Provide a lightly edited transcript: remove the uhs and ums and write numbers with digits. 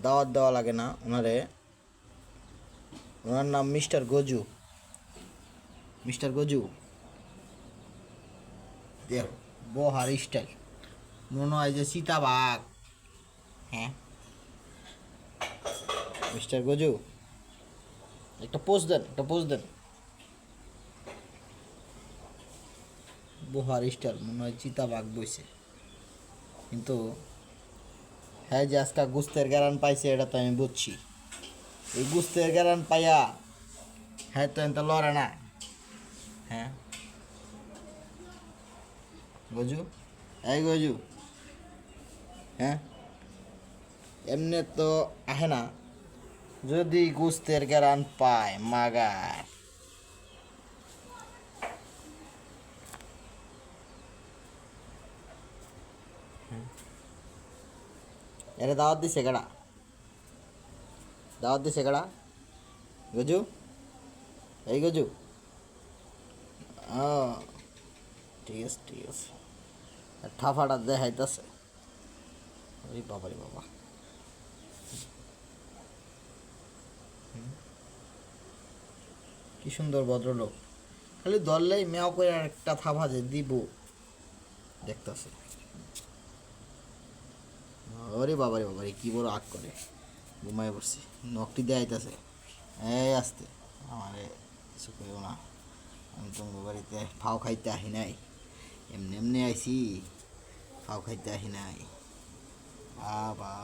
দাওয়াত দেওয়া লাগে না ওনারে। ওনার নাম মিস্টার গজু। মিস্টার গজু দেখ, বহার স্টাইল মনে হয় যে সীতাবাগ। হ্যাঁ মিস্টার গজু, একটা পোজ দেন, একটা পোজ দেন। বহার স্টাইল মনে হয় চিতাবাঘ বইছে। কিন্তু হ্যাঁ, যে আজকে গুস্তের গ্যারান পাইছে এটা তো আমি বুঝছি। এই গুস্তের গ্যারান পাইয়া হ্যাঁ তো এত লড়ে না। হ্যাঁ গজু, এই গজু, হ্যাঁ এমনি তো আহে না। যদি গুস্তের গ্যারান পায় মাগার। এরা দাওয়াত দিছে কেডা? দাওয়াত দিছে কেডা? গজু, এই গজু। ও ঠিক আছে, ঠিক আছে। ঠাফাটা দেখাইতেছে। ওই বাবা রে বাবা, কি সুন্দর ভদ্রলোক। খালি ধরলেই মেয়াও করে একটা থাবা যে দিব দেখতেছে। ওরে বাবা রে বাবা রে, কি বড় আগ করে। ঘুমায় পড়ছি, নখটি দেয়াইতেছে। এই আসতে, আমারে কিছু কইও না। আমি তোমার বাড়িতে ফাও খাইতে আহি নাই, এমনি এমনি আইছি। ফাও খাইতে আহি নাই বাবা।